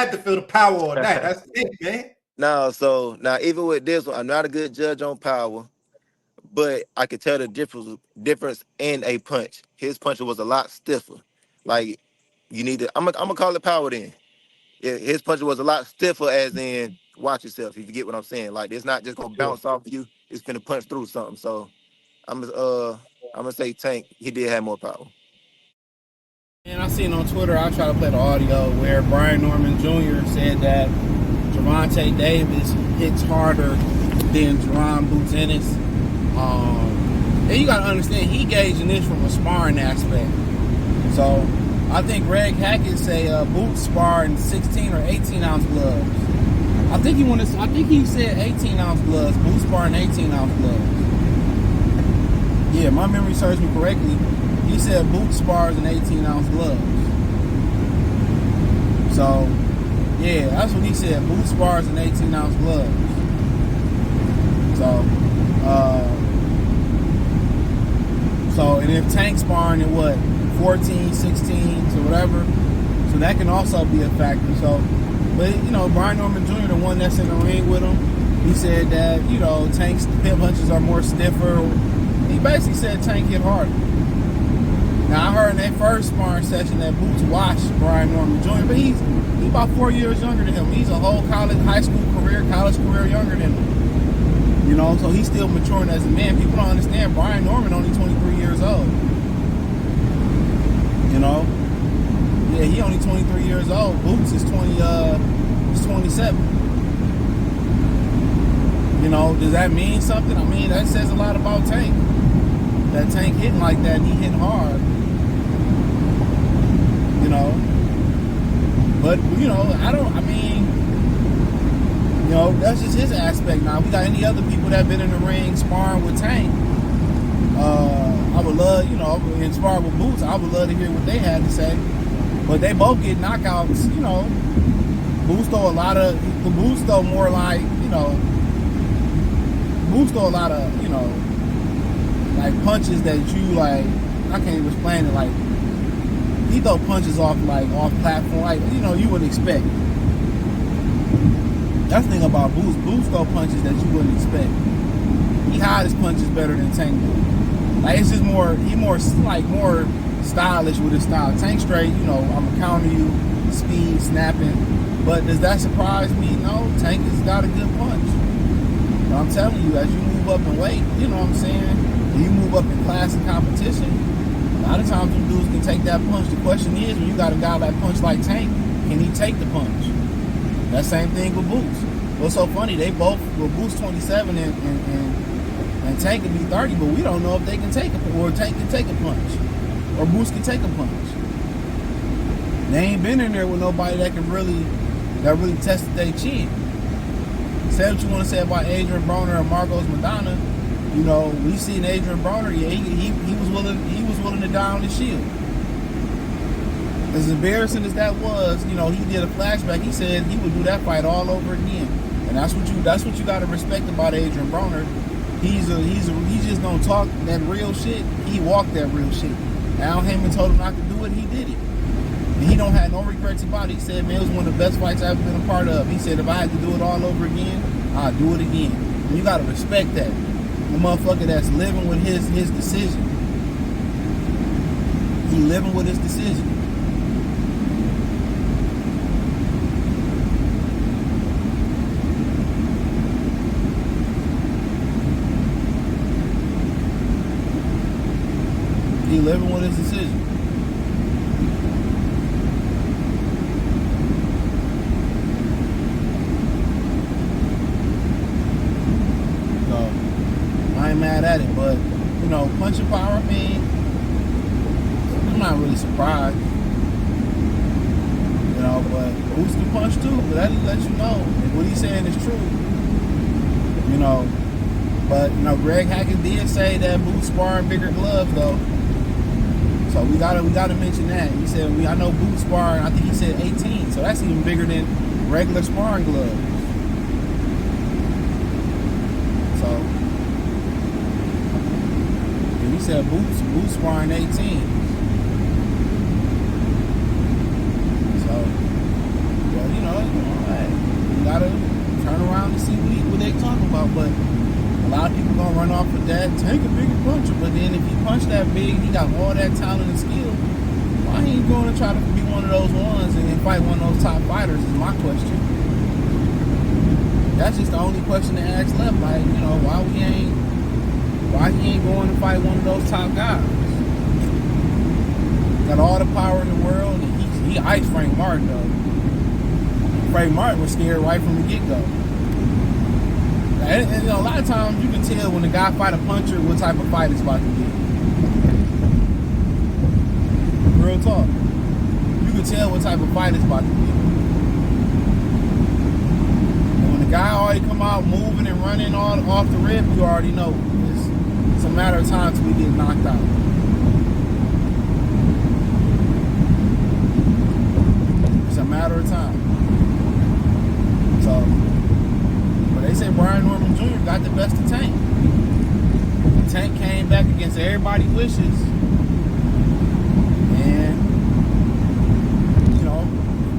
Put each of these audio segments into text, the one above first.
had to feel the power on that. That's it, man. No, so now even with this one, I'm not a good judge on power, but I could tell the difference in a punch. His punch was a lot stiffer. Like you need to. I'm gonna call it power then. Yeah, his punch was a lot stiffer, as in watch yourself. If you get what I'm saying, like it's not just gonna Yeah. bounce off of you. It's gonna punch through something. So I'm gonna say Tank. He did have more power. And I seen on Twitter, I'll try to play the audio, where Brian Norman Jr. said that Gervonta Davis hits harder than Jaron Boots Ennis. And you got to understand, he gauging this from a sparring aspect. So I think Greg Hackett say Boots spar in 16 or 18 ounce gloves. I think he said 18 ounce gloves. Boots spar in 18 ounce gloves. Yeah, my memory serves me correctly. He said Boots spars in 18 ounce gloves. So, yeah, that's what he said. Boots spars in 18 ounce gloves. And if Tank sparring at what, 14, 16, so whatever, so that can also be a factor. So, but Brian Norman Jr., the one that's in the ring with him, he said that Tank's hip punches are more stiffer. He basically said Tank hit harder. Now I heard in that first sparring session that Boots watched Brian Norman Jr., but he's about 4 years younger than him. He's a whole college career younger than him. So he's still maturing as a man. People don't understand Brian Norman only 23 years old. Yeah, he only 23 years old. Boots is 27. Does that mean something? I mean, that says a lot about Tank. That Tank hitting like that, and he hit hard. But that's just his aspect. Now, we got any other people that been in the ring sparring with Tank, I would love, and sparring with Boots, I would love to hear what they had to say. But they both get knockouts, Boots throw more like, Boots throw a lot of, like punches that you like, I can't even explain it, like, he throw punches off platform, like, you would expect. That's the thing about Boots. Boots throw punches that you wouldn't expect. He hides his punches better than Tank do. Like, it's just more stylish with his style. Tank straight, I'm gonna counter you, speed, snapping. But does that surprise me? No, Tank has got a good punch. But I'm telling you, as you move up in weight, you know what I'm saying? And you move up in class and competition, a lot of times them dudes can take that punch. The question is, when you got a guy that punch like Tank, can he take the punch? That same thing with Boots. What's so funny, they both, well, Boots 27 and Tank can be 30, but we don't know if they can take a punch, or Tank can take a punch, or Boots can take a punch. They ain't been in there with nobody that really tested their chin. Say what you want to say about Adrian Broner and Marcos Madonna. We seen Adrian Broner. Yeah, he was willing to die on the shield. As embarrassing as that was, he did a flashback. He said he would do that fight all over again. And that's what you got to respect about Adrian Broner. He just don't talk that real shit. He walked that real shit. Al Heyman told him not to do it. He did it. And he don't have no regrets about it. He said, man, it was one of the best fights I've ever been a part of. He said, if I had to do it all over again, I'd do it again. And you got to respect that. The motherfucker that's living with his decision. He living with his decision. He living with his decision. So I ain't mad at it, but punching power, I mean, I'm not really surprised. But Boots can punch too, but that lets you know if what he's saying is true. But Greg Hackett did say that Boots sparring bigger gloves though. So we gotta mention that. He said I know Boots sparring, I think he said 18, so that's even bigger than regular sparring gloves. So he said Boots sparring 18. So but a lot of people gonna run off with that. Tank a bigger puncher, but then if he punch that big, he got all that talent and skill. Why he ain't going to try to be one of those ones and fight one of those top fighters? Is my question. That's just the only question to ask left. Like, you know, why he ain't going to fight one of those top guys? Got all the power in the world, and he iced Frank Martin though. Frank Martin was scared right from the get-go. And you know, a lot of times you can tell when a guy fight a puncher what type of fight it's about to be. Real talk. You can tell what type of fight it's about to be. And when the guy already come out moving and running off the rip, you already know. It's a matter of time till we get knocked out. It's a matter of time. So, but they say Brian Norman Jr. got the best of Tank. And Tank came back against everybody's wishes. And, you know,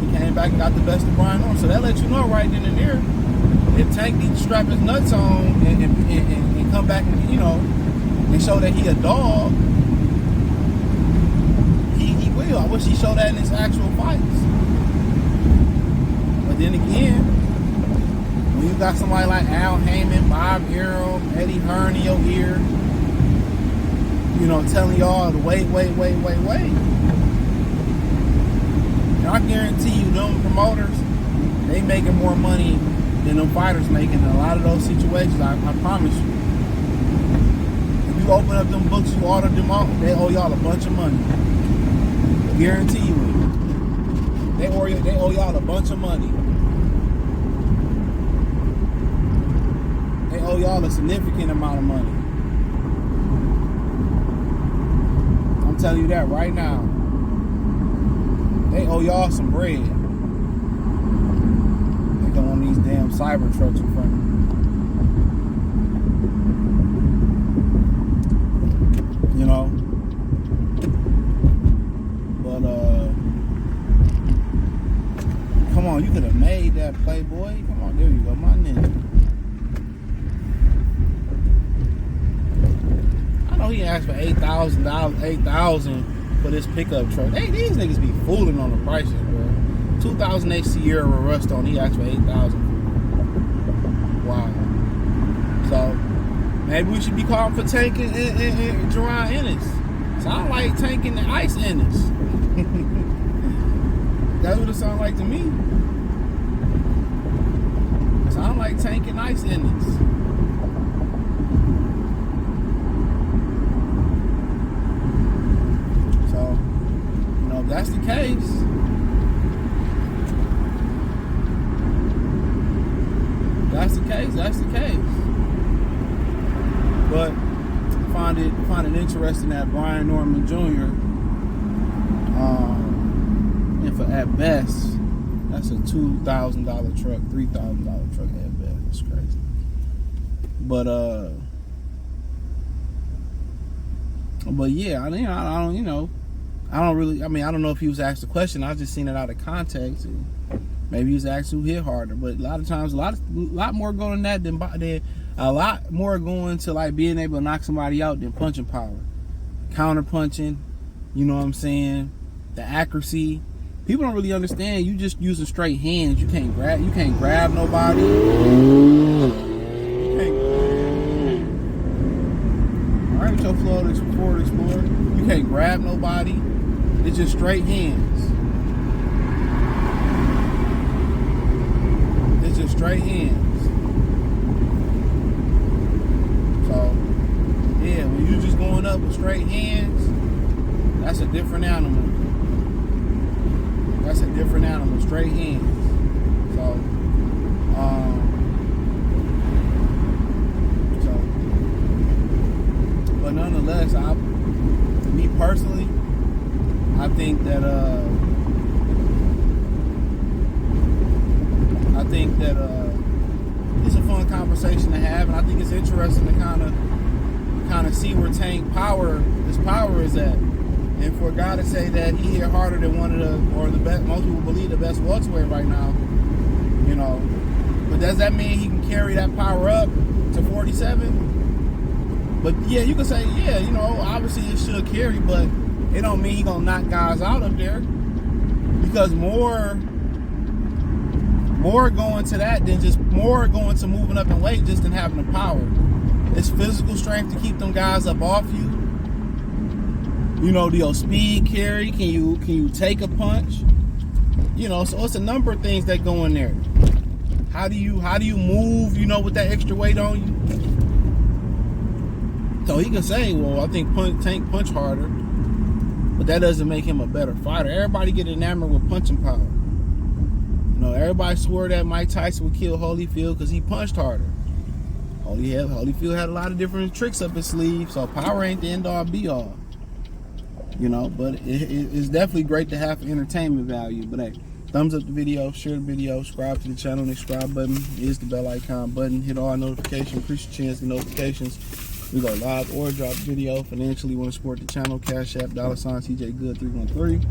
he came back and got the best of Brian Norman. So that lets you know right then and there, if Tank needs to strap his nuts on and come back and, you know, and show that he a dog, he will. I wish he showed that in his actual fights. But then again, when you got somebody like Al Heyman, Bob Arum, Eddie Hearn in your ear, you know, telling y'all to wait. And I guarantee you, them promoters, they making more money than them fighters making in a lot of those situations. I promise you. If you open up them books, you order them out, they owe y'all a bunch of money. I guarantee you it. They owe y'all a bunch of money. They owe y'all a significant amount of money. I'm telling you that right now. They owe y'all some bread. They got one of these damn cyber trucks in front of me. You know? But, come on, you could have made that play, boy. Come on, there you go, my nigga. He asked for $8,000 for this pickup truck. Hey, these niggas be fooling on the prices, bro. 2008 Sierra with rust on. He asked for $8,000. Wow. So maybe we should be calling for Tank and Jaron Ennis. Sound like Tank and the Ice Ennis. That's what it sounds like to me. Sound like Tank and Ice Ennis. That's the case. That's the case. But I find it interesting that Brian Norman Jr. And for at best, that's a $2,000 truck, $3,000 truck at best. That's crazy. But yeah, I don't, you know. I don't know if he was asked a question. I just seen it out of context. And maybe he was asked who hit harder. But a lot of times, a lot more going on that than a lot more going to like being able to knock somebody out than punching power, counter punching. You know what I'm saying? The accuracy. People don't really understand. You just using straight hands. You can't grab nobody. All right, with your Ford Explorer. You can't grab nobody. It's just straight hands. It's just straight hands. So, yeah, when you're just going up with straight hands, that's a different animal. That's a different animal, straight hands. So, but nonetheless, me personally, I think that it's a fun conversation to have, and I think it's interesting to kind of see where Tank power is at. And for a guy to say that he hit harder than one of the best, most people believe the best welterweight right now, you know. But does that mean he can carry that power up to 47. But yeah, you can say, yeah, you know, obviously it should carry, but it don't mean he gonna knock guys out up there, because more going to that than just more going to moving up in weight just than having the power. It's physical strength to keep them guys up off you. You know, your speed carry. Can you take a punch? You know, so it's a number of things that go in there. How do you move, you know, with that extra weight on you? So he can say, well, I think Tank punch harder, but that doesn't make him a better fighter. Everybody get enamored with punching power. You know, everybody swore that Mike Tyson would kill Holyfield because he punched harder. Holyfield had a lot of different tricks up his sleeve, so power ain't the end all be all. You know, but it's definitely great to have entertainment value. But hey, thumbs up the video, share the video, subscribe to the channel. The subscribe button is the bell icon button. Hit all notifications, increase your chance of notifications. We go live or drop video. Financially want to support the channel, Cash App, $CJ Good313.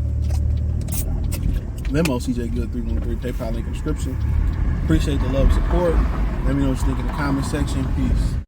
Venmo CJ Good313, PayPal link in the description. Appreciate the love and support. Let me know what you think in the comment section. Peace.